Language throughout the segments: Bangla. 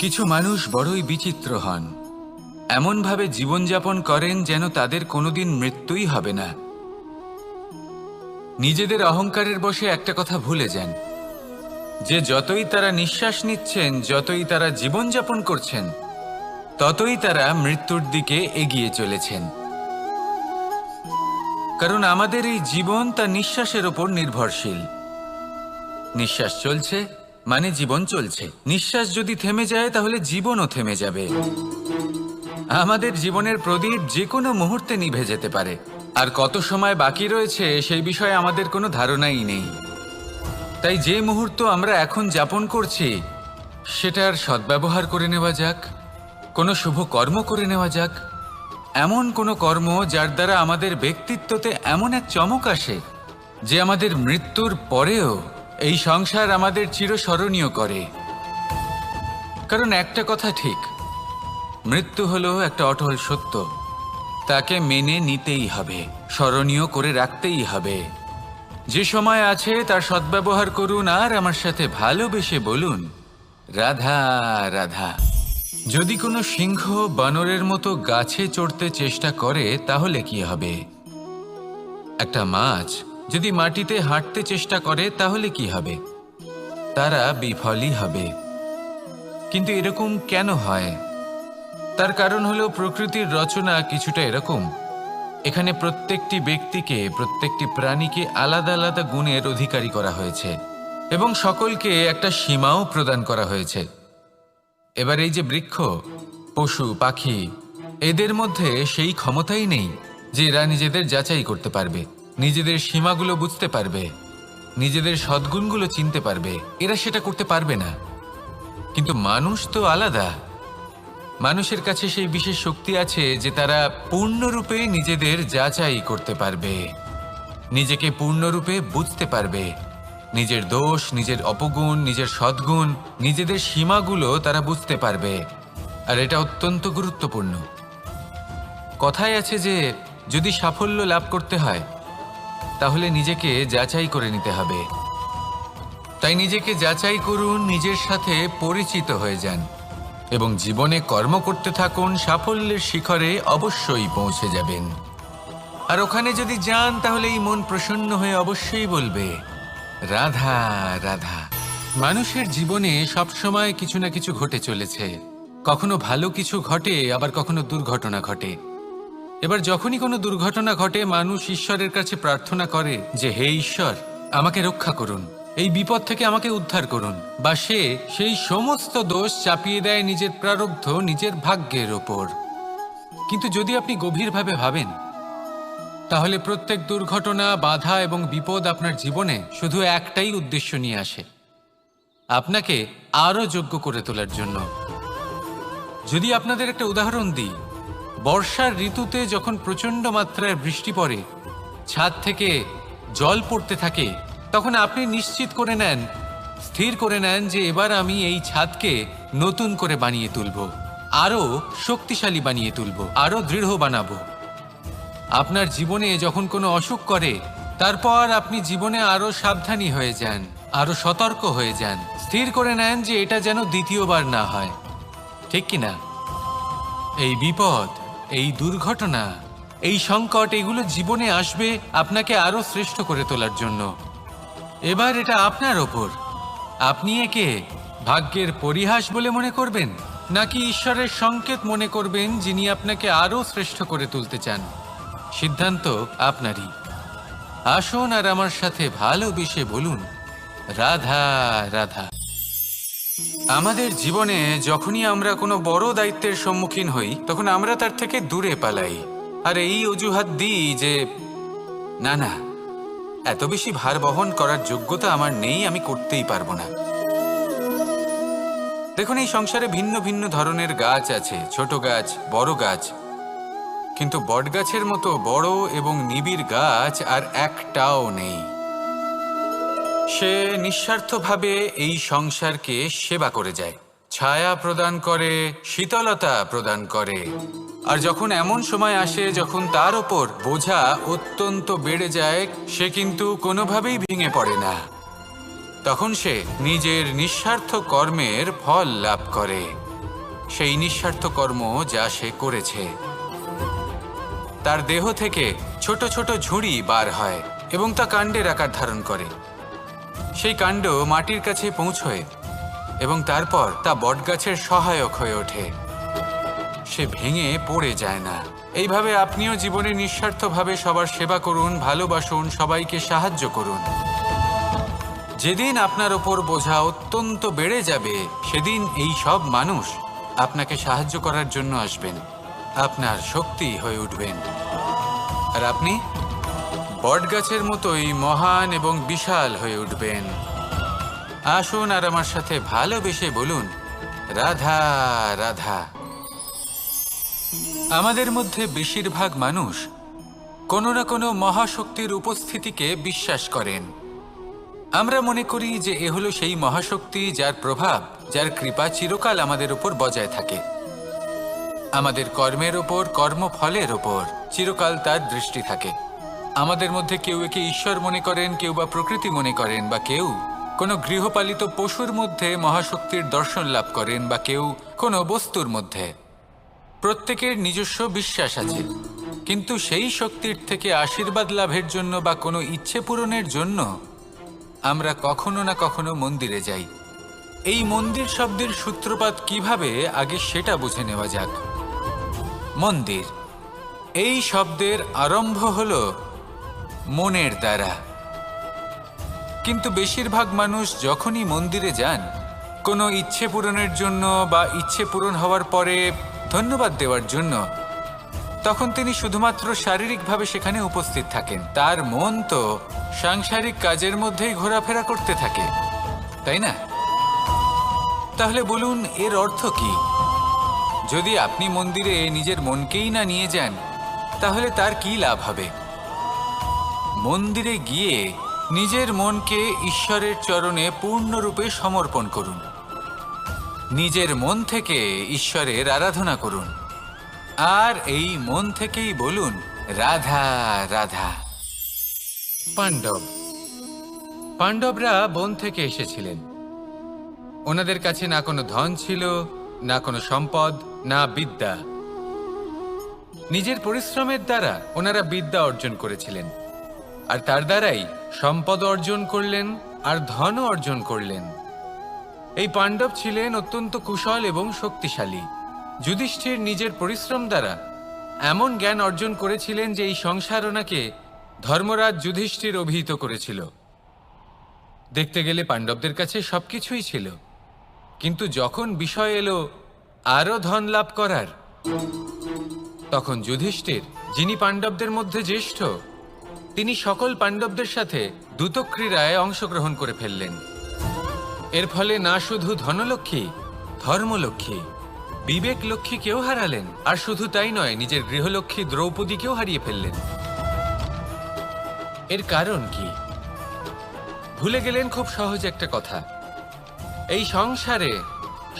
কিছু মানুষ বড়ই বিচিত্র হন, এমনভাবে জীবনযাপন করেন যেন তাদের কোনোদিন মৃত্যুই হবে না। নিজেদের অহংকারের বশে একটা কথা ভুলে যান, যে যতই তারা নিঃশ্বাস নিচ্ছেন, যতই তারা জীবনযাপন করছেন, ততই তারা মৃত্যুর দিকে এগিয়ে চলেছেন। কারণ আমাদের এই জীবন তা নিঃশ্বাসের ওপর নির্ভরশীল। নিঃশ্বাস চলছে মানে জীবন চলছে। নিঃশ্বাস যদি থেমে যায় তাহলে জীবনও থেমে যাবে। আমাদের জীবনের প্রদীপ যে কোনো মুহূর্তে নিভে যেতে পারে, আর কত সময় বাকি রয়েছে সেই বিষয়ে আমাদের কোনো ধারণাই নেই। তাই যে মুহূর্ত আমরা এখন যাপন করছি সেটার সদ্ব্যবহার করে নেওয়া যাক, কোনো শুভ কর্ম করে নেওয়া যাক, এমন কোনো কর্ম যার দ্বারা আমাদের ব্যক্তিত্বতে এমন এক চমক আসে যে আমাদের মৃত্যুর পরেও এই সংসার আমাদের চিরস্মরণীয় করে। কারণ একটা কথা ঠিক, মৃত্যু হলো একটা অটল সত্য, তাকে মেনে নিতেই হবে, স্মরণীয় করে রাখতেই হবে। যে সময় আছে তার সদ্ব্যবহার করুন আর আমার সাথে ভালোবেসে বলুন রাধা রাধা। যদি কোনো সিংহ বানরের মতো গাছে চড়তে চেষ্টা করে তাহলে কি হবে? একটা মাছ যদি মাটিতে হাঁটতে চেষ্টা করে তাহলে কি হবে? তারা বিফলই হবে। কিন্তু এরকম কেন হয়? তার কারণ হলো প্রকৃতির রচনা কিছুটা এরকম। এখানে প্রত্যেকটি ব্যক্তিকে, প্রত্যেকটি প্রাণীকে আলাদা আলাদা গুণের অধিকারী করা হয়েছে এবং সকলকে একটা সীমাও প্রদান করা হয়েছে। এবার এই যে বৃক্ষ, পশু, পাখি, এদের মধ্যে সেই ক্ষমতাই নেই যে এরা নিজেদের যাচাই করতে পারবে, নিজেদের সীমাগুলো বুঝতে পারবে, নিজেদের সদ্গুণগুলো চিনতে পারবে। এরা সেটা করতে পারবে না। কিন্তু মানুষ তো আলাদা। মানুষের কাছে সেই বিশেষ শক্তি আছে যে তারা পূর্ণরূপে নিজেদের যাচাই করতে পারবে, নিজেকে পূর্ণরূপে বুঝতে পারবে, নিজের দোষ, নিজের অপগুণ, নিজের সদ্গুণ, নিজেদের সীমাগুলো তারা বুঝতে পারবে। আর এটা অত্যন্ত গুরুত্বপূর্ণ। কথায় আছে যে যদি সাফল্য লাভ করতে হয় তাহলে নিজেকে যাচাই করে নিতে হবে। তাই নিজেকে যাচাই করুন, নিজের সাথে পরিচিত হয়ে যান এবং জীবনে কর্ম করতে থাকুন। সাফল্যের শিখরে অবশ্যই পৌঁছে যাবেন। আর ওখানে যদি যান তাহলে এই মন প্রসন্ন হয়ে অবশ্যই বলবে রাধা রাধা। মানুষের জীবনে সবসময় কিছু না কিছু ঘটে চলেছে। কখনো ভালো কিছু ঘটে, আবার কখনো দুর্ঘটনা ঘটে। এবার যখনই কোনো দুর্ঘটনা ঘটে মানুষ ঈশ্বরের কাছে প্রার্থনা করে যে হে ঈশ্বর, আমাকে রক্ষা করুন, এই বিপদ থেকে আমাকে উদ্ধার করুন। বা সে সেই সমস্ত দোষ চাপিয়ে দেয় নিজের প্রারব্ধ, নিজের ভাগ্যের ওপর। কিন্তু যদি আপনি গভীরভাবে ভাবেন তাহলে প্রত্যেক দুর্ঘটনা, বাধা এবং বিপদ আপনার জীবনে শুধু একটাই উদ্দেশ্য নিয়ে আসে, আপনাকে আরো যোগ্য করে তোলার জন্য। যদি আপনাদের একটা উদাহরণ দিই, বর্ষার ঋতুতে যখন প্রচণ্ড মাত্রায় বৃষ্টি পড়ে, ছাদ থেকে জল পড়তে থাকে, তখন আপনি নিশ্চিত করে নেন, স্থির করে নেন যে এবার আমি এই ছাদকে নতুন করে বানিয়ে তুলব, আরো শক্তিশালী বানিয়ে তুলব, আরো দৃঢ় বানাবো। আপনার জীবনে যখন কোনো অসুখ করে, তারপর আপনি জীবনে আরো সাবধানী হয়ে যান, আরো সতর্ক হয়ে যান, স্থির করে নেন যে এটা যেন দ্বিতীয়বার না হয়। ঠিক কিনা? এই বিপদ, এই দুর্ঘটনা, এই সংকট, এগুলো জীবনে আসবে আপনাকে আরো শ্রেষ্ঠ করে তোলার জন্য। এবার এটা আপনার ওপর। আপনি একে ভাগ্যের পরিহাস বলে মনে করবেন, নাকি ঈশ্বরের সংকেত মনে করবেন যিনি আপনাকে আরো শ্রেষ্ঠ করে তুলতে চান? সিদ্ধান্ত আপনারই। আসুন আর আমার সাথে ভালোবেসে বলুন রাধা রাধা। আমাদের জীবনে যখনই আমরা কোনো বড় দায়িত্বের সম্মুখীন হই তখন আমরা তার থেকে দূরে পালাই, আর এই অজুহাত দিই যে না না, এত বেশি ভার বহন করার যোগ্যতা আমার নেই, আমি করতেই পারবো না। দেখুন, এই সংসারে ভিন্ন ভিন্ন ধরনের গাছ আছে, ছোট গাছ, বড় গাছ, কিন্তু বটগাছের মতো বড় এবং নিবিড় গাছ আর একটাও নেই। সে নিঃস্বার্থভাবে এই সংসারকে সেবা করে যায়, ছায়া প্রদান করে, শীতলতা প্রদান করে। আর যখন এমন সময় আসে যখন তার ওপর বোঝা অত্যন্ত বেড়ে যায়, সে কিন্তু কোনোভাবেই ভেঙে পড়ে না। তখন সে নিজের নিঃস্বার্থ কর্মের ফল লাভ করে। সেই নিঃস্বার্থ কর্ম যা সে করেছে। তার দেহ থেকে ছোট ছোট ঝুড়ি বার হয় এবং তা কাণ্ডের আকার ধারণ করে। সেই কাণ্ড মাটির কাছে পৌঁছয় এবং তারপর তা বটগাছের সহায়ক হয়ে ওঠে। সে ভেঙে পড়ে যায় না। এইভাবে আপনিও জীবনে নিঃস্বার্থভাবে সবার সেবা করুন, ভালোবাসুন, সবাইকে সাহায্য করুন। যেদিন আপনার ওপর বোঝা অত্যন্ত বেড়ে যাবে, সেদিন এই সব মানুষ আপনাকে সাহায্য করার জন্য আসবেন, আপনার শক্তি হয়ে উঠবেন। আর আপনি বটগাছের মতোই মহান এবং বিশাল হয়ে উঠবেন। আসুন আর আমার সাথে ভালোবেসে বলুন, রাধা রাধা। আমাদের মধ্যে বেশিরভাগ মানুষ কোনো না কোনো মহাশক্তির উপস্থিতিকে বিশ্বাস করেন। আমরা মনে করি যে এ হলো সেই মহাশক্তি যার প্রভাব, যার কৃপা চিরকাল আমাদের উপর বজায় থাকে। আমাদের কর্মের ওপর, কর্মফলের ওপর চিরকাল তার দৃষ্টি থাকে। আমাদের মধ্যে কেউ একে ঈশ্বর মনে করেন, কেউ বা প্রকৃতি মনে করেন, বা কেউ কোনো গৃহপালিত পশুর মধ্যে মহাশক্তির দর্শন লাভ করেন, বা কেউ কোনো বস্তুর মধ্যে। প্রত্যেকের নিজস্ব বিশ্বাস আছে, কিন্তু সেই শক্তির থেকে আশীর্বাদ লাভের জন্য বা কোনো ইচ্ছে পূরণের জন্য আমরা কখনো না কখনো মন্দিরে যাই। এই মন্দির শব্দের সূত্রপাত কিভাবে, আগে সেটা বুঝে নেওয়া যাক। মন্দির এই শব্দের আরম্ভ হলো মনের দ্বারা, কিন্তু বেশিরভাগ মানুষ যখনই মন্দিরে যান কোনো ইচ্ছে পূরণের জন্য বা ইচ্ছে পূরণ হওয়ার পরে ধন্যবাদ দেওয়ার জন্য, তখন তিনি শুধুমাত্র শারীরিকভাবে সেখানে উপস্থিত থাকেন। তার মন তো সাংসারিক কাজের মধ্যেই ঘোরাফেরা করতে থাকে, তাই না? তাহলে বলুন, এর অর্থ কি? যদি আপনি মন্দিরে নিজের মনকেই না নিয়ে যান, তাহলে তার কি লাভ হবে? মন্দিরে গিয়ে নিজের মনকে ঈশ্বরের চরণে পূর্ণরূপে সমর্পণ করুন। নিজের মন থেকে ঈশ্বরের আরাধনা করুন, আর এই মন থেকেই বলুন, রাধা রাধা। পাণ্ডবরা বন থেকে এসেছিলেন। ওনাদের কাছে না কোনো ধন ছিল, না কোনো সম্পদ, না বিদ্যা। নিজের পরিশ্রমের দ্বারা ওনারা বিদ্যা অর্জন করেছিলেন, আর তার দ্বারাই সম্পদ অর্জন করলেন আর ধনও অর্জন করলেন। এই পাণ্ডব ছিলেন অত্যন্ত কুশল এবং শক্তিশালী। যুধিষ্ঠির নিজের পরিশ্রম দ্বারা এমন জ্ঞান অর্জন করেছিলেন যে এই সংসার ওনাকে ধর্মরাজ যুধিষ্ঠির অভিহিত করেছিল। দেখতে গেলে পাণ্ডবদের কাছে সবকিছুই ছিল, কিন্তু যখন বিষয় এলো আরও ধন লাভ করার, তখন যুধিষ্ঠির, যিনি পাণ্ডবদের মধ্যে জ্যেষ্ঠ, তিনি সকল পাণ্ডবদের সাথে দ্যুতক্রীড়ায় অংশগ্রহণ করে ফেললেন। এর ফলে না শুধু ধনলক্ষ্মী, ধর্মলক্ষ্মী, বিবেক লক্ষ্মীকেও হারালেন, আর শুধু তাই নয়, নিজের গৃহলক্ষ্মী দ্রৌপদীকেও হারিয়ে ফেললেন। এর কারণ কি? ভুলে গেলেন খুব সহজ একটা কথা, এই সংসারে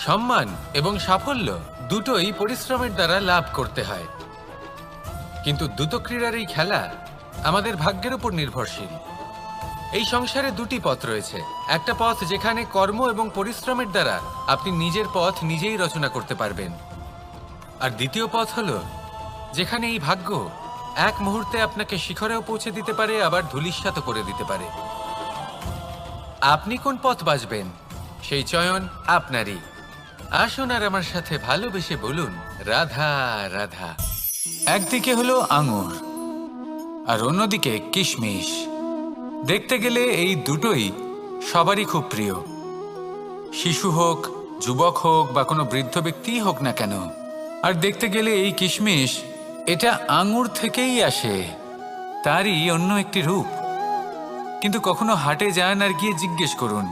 সম্মান এবং সাফল্য দুটোই পরিশ্রমের দ্বারা লাভ করতে হয়। কিন্তু দ্যুতক্রীড়ার এই খেলা আমাদের ভাগ্যের উপর নির্ভরশীল। এই সংসারে দুটি পথ রয়েছে। একটা পথ যেখানে কর্ম এবং পরিশ্রমের দ্বারা আপনি নিজের পথ নিজেই রচনা করতে পারবেন, আর দ্বিতীয় পথ হলো যেখানে এই ভাগ্য এক মুহূর্তে আপনাকে শিখরেও পৌঁছে দিতে পারে, আবার ধূলিসাৎ করে দিতে পারে। আপনি কোন পথ বাছবেন, সেই চয়ন আপনারই। আসুন আর আমার সাথে ভালোবেসে বলুন, রাধা রাধা। একদিকে হলো আঙুর আর অন্যদিকে কিশমিশ। দেখতে গেলে এই দুটোই সবারই খুব প্রিয়, শিশু হোক, যুবক হোক, বা কোনো বৃদ্ধ ব্যক্তিই হোক না কেন। আর দেখতে গেলে এই কিশমিশ, এটা আঙুর থেকেই আসে, তারই অন্য একটি রূপ। কিন্তু কখনো হাটে যান আর গিয়ে জিজ্ঞেস করুন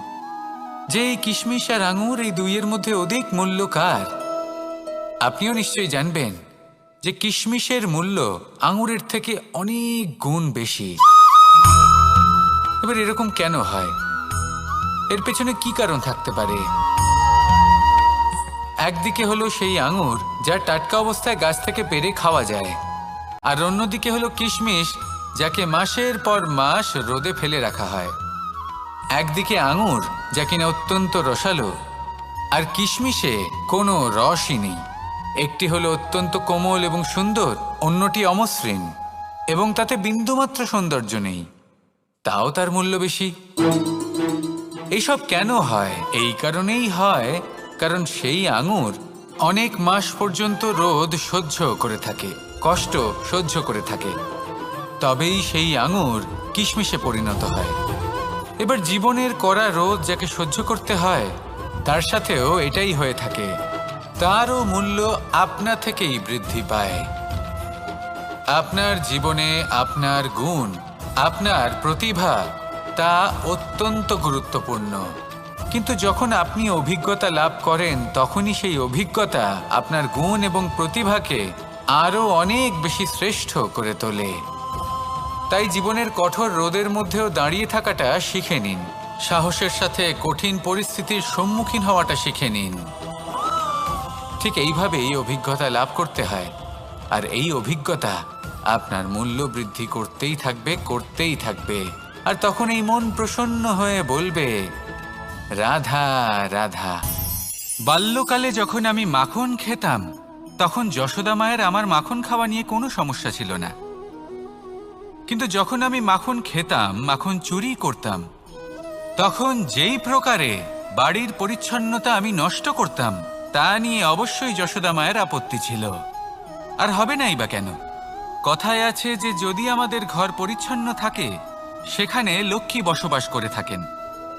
যে এই কিশমিশ আর আঙুর, এই দুইয়ের মধ্যে অধিক মূল্য কার? আপনিও নিশ্চয়ই জানবেন যে কিশমিশের মূল্য আঙুরের থেকে অনেক গুণ বেশি। এবার এরকম কেন হয়? এর পেছনে কি কারণ থাকতে পারে? একদিকে হলো সেই আঙুর যা টাটকা অবস্থায় গাছ থেকে পেড়ে খাওয়া যায়, আর অন্যদিকে হলো কিশমিশ যাকে মাসের পর মাস রোদে ফেলে রাখা হয়। একদিকে আঙুর যা কিনা অত্যন্ত রসালো, আর কিশমিশে কোনো রসই নেই। একটি হলো অত্যন্ত কোমল এবং সুন্দর, অন্যটি অমসৃণ এবং তাতে বিন্দুমাত্র সৌন্দর্য নেই, তাও তার মূল্য বেশি। এইসব কেন হয়? এই কারণেই হয় কারণ সেই আঙুর অনেক মাস পর্যন্ত রোদ সহ্য করে থাকে, কষ্ট সহ্য করে থাকে, তবেই সেই আঙুর কিশমিশে পরিণত হয়। এবার জীবনের কড়া রোদ যাকে সহ্য করতে হয়, তার সাথেও এটাই হয়ে থাকে। তারও মূল্য আপনা থেকেই বৃদ্ধি পায়। আপনার জীবনে আপনার গুণ, আপনার প্রতিভা, তা অত্যন্ত গুরুত্বপূর্ণ। কিন্তু যখন আপনি অভিজ্ঞতা লাভ করেন, তখনই সেই অভিজ্ঞতা আপনার গুণ এবং প্রতিভাকে আরও অনেক বেশি শ্রেষ্ঠ করে তোলে। তাই জীবনের কঠোর রোদের মধ্যেও দাঁড়িয়ে থাকাটা শিখে নিন, সাহসের সাথে কঠিন পরিস্থিতির সম্মুখীন হওয়াটা শিখে নিন। ঠিক এইভাবেই অভিজ্ঞতা লাভ করতে হয়, আর এই অভিজ্ঞতা আপনার মূল্য বৃদ্ধি করতেই থাকবে, করতেই থাকবে। আর তখন এই মন প্রসন্ন হয়ে বলবে, রাধা রাধা। বাল্যকালে যখন আমি মাখন খেতাম, তখন যশোদা মায়ের আমার মাখন খাওয়া নিয়ে কোনো সমস্যা ছিল না। কিন্তু যখন আমি মাখন খেতাম, মাখন চুরি করতাম, তখন যেই প্রকারে বাড়ির পরিচ্ছন্নতা আমি নষ্ট করতাম, তা নিয়ে অবশ্যই যশোদা মায়ের আপত্তি ছিল। আর হবে নাই বা কেন? কথায় আছে যে যদি আমাদের ঘর পরিচ্ছন্ন থাকে, সেখানে লক্ষ্মী বসবাস করে থাকেন,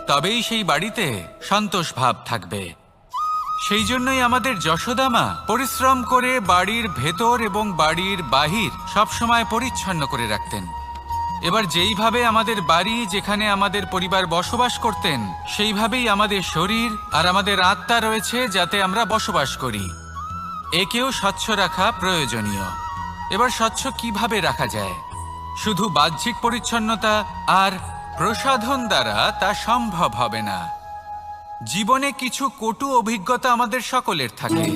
তবেই সেই বাড়িতে সন্তোষ ভাব থাকবে। সেই জন্যই আমাদের যশোদা মা পরিশ্রম করে বাড়ির ভেতর এবং বাড়ির বাহির সবসময় পরিচ্ছন্ন করে রাখতেন। এবার যেইভাবে আমাদের বাড়ি, যেখানে আমাদের পরিবার বসবাস করতেন, সেইভাবেই আমাদের শরীর আর আমাদের আত্মা রয়েছে, যাতে আমরা বসবাস করি। একেও স্বচ্ছ রাখা প্রয়োজনীয়। এবার স্বচ্ছ কিভাবে রাখা যায়? শুধু বাহ্যিক পরিচ্ছন্নতা আর প্রসাধন দ্বারা তা সম্ভব হবে না। জীবনে কিছু কটু অভিজ্ঞতা আমাদের সকলের থাকে।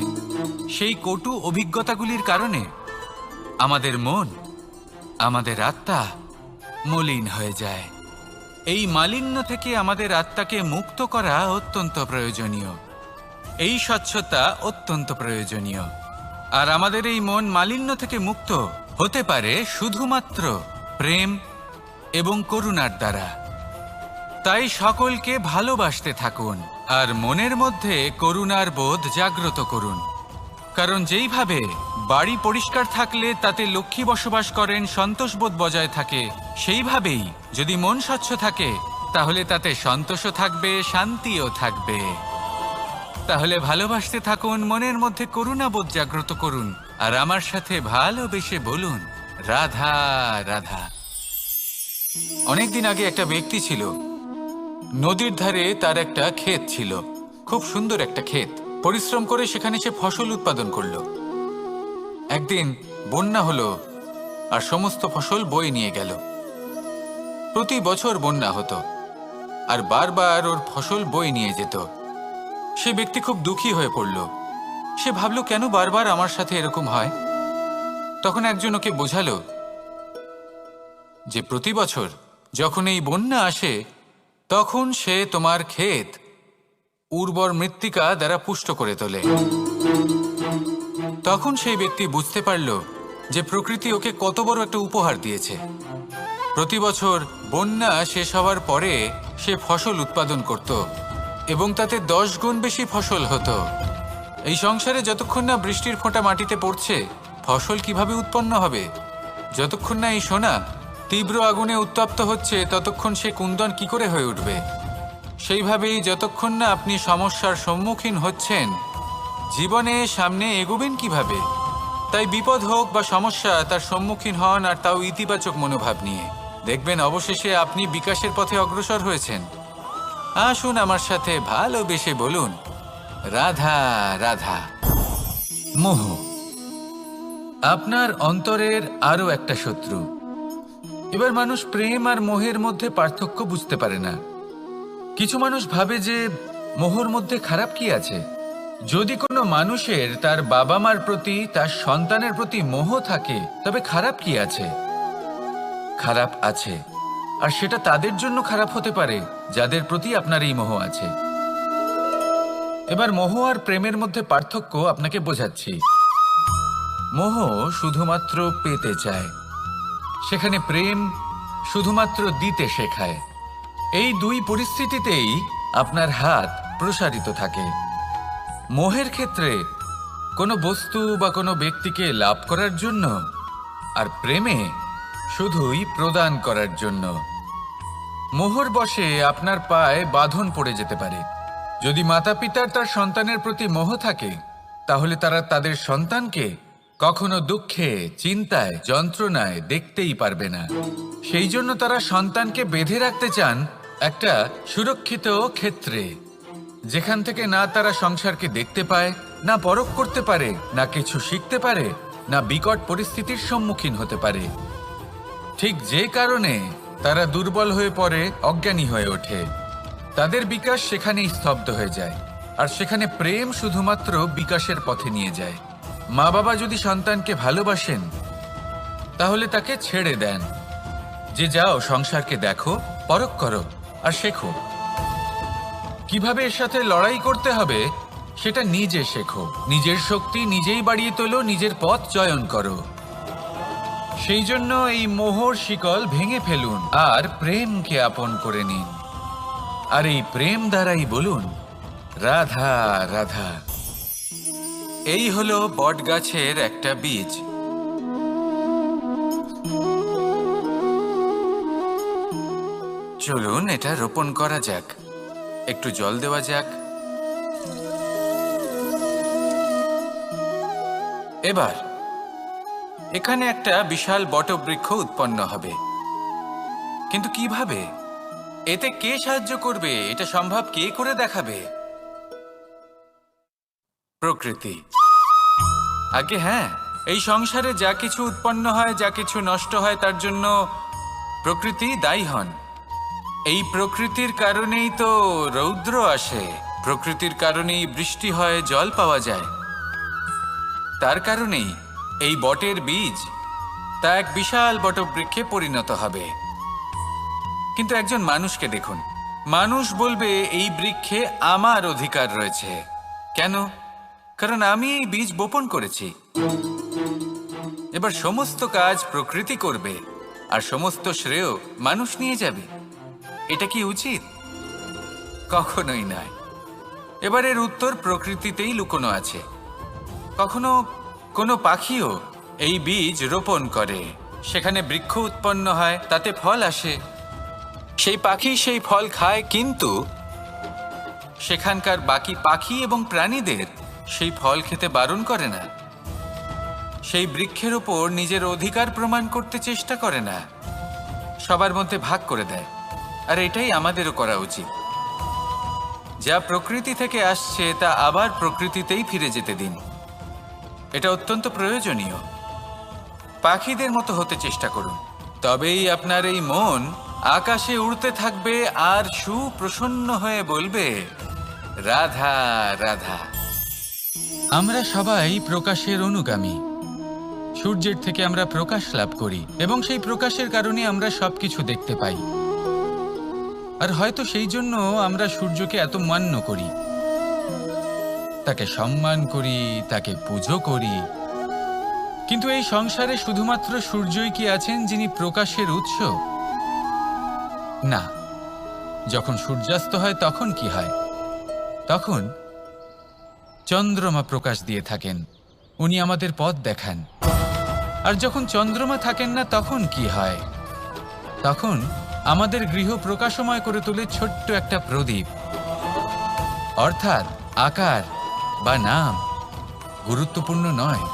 সেই কটু অভিজ্ঞতাগুলির কারণে আমাদের মন, আমাদের আত্মা মলিন হয়ে যায়। এই মালিন্য থেকে আমাদের আত্মাকে মুক্ত করা অত্যন্ত প্রয়োজনীয়। এই স্বচ্ছতা অত্যন্ত প্রয়োজনীয়। আর আমাদের এই মন মালিন্য থেকে মুক্ত হতে পারে শুধুমাত্র প্রেম এবং করুণার দ্বারা। তাই সকলকে ভালোবাসতে থাকুন আর মনের মধ্যে করুণার বোধ জাগ্রত করুন। কারণ যেইভাবে বাড়ি পরিষ্কার থাকলে তাতে লক্ষ্মী বসবাস করেন, সন্তোষবোধ বজায় থাকে, সেইভাবেই যদি মন স্বচ্ছ থাকে, তাহলে তাতে সন্তোষও থাকবে, শান্তিও থাকবে। তাহলে ভালোবাসতে থাকুন, মনের মধ্যে করুণাবোধ জাগ্রত করুন, আর আমার সাথে ভালোবেসে বলুন, রাধা রাধা। অনেকদিন আগে একটা ব্যক্তি ছিল, নদীর ধারে তার একটা ক্ষেত ছিল, খুব সুন্দর একটা ক্ষেত। পরিশ্রম করে সেখানে সে ফসল উৎপাদন করলো। একদিন বন্যা হলো আর সমস্ত ফসল বয়ে নিয়ে গেল। প্রতি বছর বন্যা হতো আর বারবার ওর ফসল বয়ে নিয়ে যেত। সে ব্যক্তি খুব দুঃখী হয়ে পড়ল। সে ভাবল, কেন বারবার আমার সাথে এরকম হয়? তখন একজন ওকে বোঝালো যে প্রতি বছর যখন এই বন্যা আসে, তখন সে তোমার ক্ষেত উর্বর মৃত্তিকা দ্বারা পুষ্ট করে তোলে। তখন সেই ব্যক্তি বুঝতে পারল যে প্রকৃতি ওকে কত বড় একটা উপহার দিয়েছে। প্রতি বছর বন্যা শেষ হওয়ার পরে সে ফসল উৎপাদন করত এবং তাতে 10 গুণ বেশি ফসল হতো। এই সংসারে যতক্ষণ না বৃষ্টির ফোঁটা মাটিতে পড়ছে, ফসল কিভাবে উৎপন্ন হবে? যতক্ষণ না এই সোনা তীব্র আগুনে উত্তপ্ত হচ্ছে, ততক্ষণ সে কুন্দন কি করে হয়ে উঠবে? সেইভাবেই যতক্ষণ না আপনি সমস্যার সম্মুখীন হচ্ছেন, জীবনে সামনে এগোবেন কিভাবে? তাই বিপদ হোক বা সমস্যা, তার সম্মুখীন হন, আর তাও ইতিবাচক মনোভাব নিয়ে। দেখবেন অবশেষে আপনি বিকাশের পথে অগ্রসর হয়েছেন। আসুন আমার সাথে ভালোবেসে বলুন, রাধা রাধা। মোহ আপনার অন্তরের আরো একটা শত্রু। এবার মানুষ প্রেম আর মোহের মধ্যে পার্থক্য বুঝতে পারে না। কিছু মানুষ ভাবে যে মোহর মধ্যে খারাপ কি আছে? যদি কোনো মানুষের তার বাবা মার প্রতি, তার সন্তানের প্রতি মোহ থাকে, তবে খারাপ কি আছে? খারাপ আছে, আর সেটা তাদের জন্য খারাপ হতে পারে যাদের প্রতি আপনার এই মোহ আছে। এবার মোহ আর প্রেমের মধ্যে পার্থক্য আপনাকে বোঝাচ্ছি। মোহ শুধুমাত্র পেতে চায়, সেখানে প্রেম শুধুমাত্র দিতে শেখায়। এই দুই পরিস্থিতিতেই আপনার হাত প্রসারিত থাকে। মোহের ক্ষেত্রে কোনো বস্তু বা কোনো ব্যক্তিকে লাভ করার জন্য, আর প্রেমে শুধুই প্রদান করার জন্য। মোহর বশে আপনার পায়ে বাঁধন পড়ে যেতে পারে। যদি মাতা পিতার তার সন্তানের প্রতি মোহ থাকে, তাহলে তারা তাদের সন্তানকে কখনো দুঃখে, চিন্তায়, যন্ত্রণায় দেখতেই পারবে না। সেই জন্য তারা সন্তানকে বেঁধে রাখতে চান একটা সুরক্ষিত ক্ষেত্রে, যেখান থেকে না তারা সংসারকে দেখতে পায়, না পরখ করতে পারে, না কিছু শিখতে পারে, না বিকট পরিস্থিতির সম্মুখীন হতে পারে। ঠিক যে কারণে তারা দুর্বল হয়ে পড়ে, অজ্ঞানী হয়ে ওঠে। তাদের বিকাশ সেখানেই স্তব্ধ হয়ে যায়, আর সেখানে প্রেম শুধুমাত্র বিকাশের পথে নিয়ে যায়। মা বাবা যদি সন্তানকে ভালোবাসেন, তাহলে তাকে ছেড়ে দেন যে যাও সংসারকে দেখো, পরখ করো আর শেখো। কিভাবে এর সাথে লড়াই করতে হবে সেটা নিজে শেখো। নিজের শক্তি নিজেই বাড়িয়ে তোলো, নিজের পথ চয়ন করো। সেই জন্য এই মোহর শিকল ভেঙে ফেলুন আর প্রেমকে আপন করে নিন। আর এই প্রেম দ্বারাই বলুন, রাধা রাধা। এই হলো বটগাছের একটা বীজ। চলুন এটা রোপণ করা যাক। একটু জল দেওয়া যাক। এবার এখানে একটা বিশাল বটবৃক্ষ উৎপন্ন হবে। কিন্তু কিভাবে? এতে কে সাহায্য করবে? এটা সম্ভব কে করে দেখাবে? প্রকৃতি। আগে হ্যাঁ, এই সংসারে যা কিছু উৎপন্ন হয়, যা কিছু নষ্ট হয়, তার জন্য প্রকৃতি দায়ী হন। এই প্রকৃতির কারণেই তো রৌদ্র আসে, প্রকৃতির কারণেই বৃষ্টি হয়, জল পাওয়া যায়। তার কারণেই এই বটের বীজ তা এক বিশাল বটবৃক্ষে পরিণত হবে। কিন্তু একজন মানুষকে দেখুন, মানুষ বলবে এই বৃক্ষে আমার অধিকার রয়েছে। কেন? কারণ আমি এই বীজ বপন করেছি। এবার সমস্ত কাজ প্রকৃতি করবে আর সমস্ত শ্রেয় মানুষ নিয়ে যাবে। এটা কি উচিত? কখনোই নয়। এবার এর উত্তর প্রকৃতিতেই লুকোনো আছে। কখনো কোনো পাখিও এই বীজ রোপণ করে, সেখানে বৃক্ষ উৎপন্ন হয়, তাতে ফল আসে, সেই পাখি সেই ফল খায়, কিন্তু সেখানকার বাকি পাখি এবং প্রাণীদের সেই ফল খেতে বারণ করে না। সেই বৃক্ষের ওপর নিজের অধিকার প্রমাণ করতে চেষ্টা করে না, সবার মধ্যে ভাগ করে দেয়। আর এটাই আমাদেরও করা উচিত। যা প্রকৃতি থেকে আসছে তা আবার প্রকৃতিতেই ফিরে যেতে দিন। এটা অত্যন্ত প্রয়োজনীয়। পাখিদের মতো হতে চেষ্টা করুন, তবেই আপনার এই মন আকাশে উড়তে থাকবে আর সুপ্রসন্ন হয়ে বলবে, রাধা রাধা। আমরা সবাই প্রকাশের অনুগামী। সূর্যের থেকে আমরা প্রকাশ লাভ করি এবং সেই প্রকাশের কারণে আমরা সবকিছু দেখতে পাই। আর হয়তো সেই জন্য আমরা সূর্যকে এত মান্য করি, তাকে সম্মান করি, তাকে পুজো করি। কিন্তু এই সংসারে শুধুমাত্র সূর্যই কি আছেন যিনি প্রকাশের উৎস? না। যখন সূর্যাস্ত হয় তখন কি হয়? তখন চন্দ্রমা প্রকাশ দিয়ে থাকেন, উনি আমাদের পথ দেখান। আর যখন চন্দ্রমা থাকেন না তখন কি হয়? তখন আমাদের গৃহ প্রকাশময় করে তোলে ছোট্ট একটা প্রদীপ। অর্থাৎ আকার বা নাম গুরুত্বপূর্ণ নয়,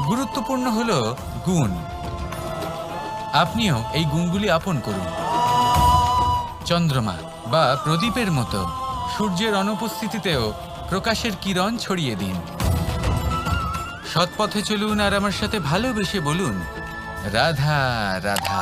গুরুত্বপূর্ণ হলো গুণ। আপনিও এই গুণগুলি আপন করুন। চন্দ্রমা বা প্রদীপের মতো সূর্যের অনুপস্থিতিতেও প্রকাশের কিরণ ছড়িয়ে দিন। সৎপথে চলুন আর আমার সাথে ভালোবেসে বলুন, রাধা রাধা।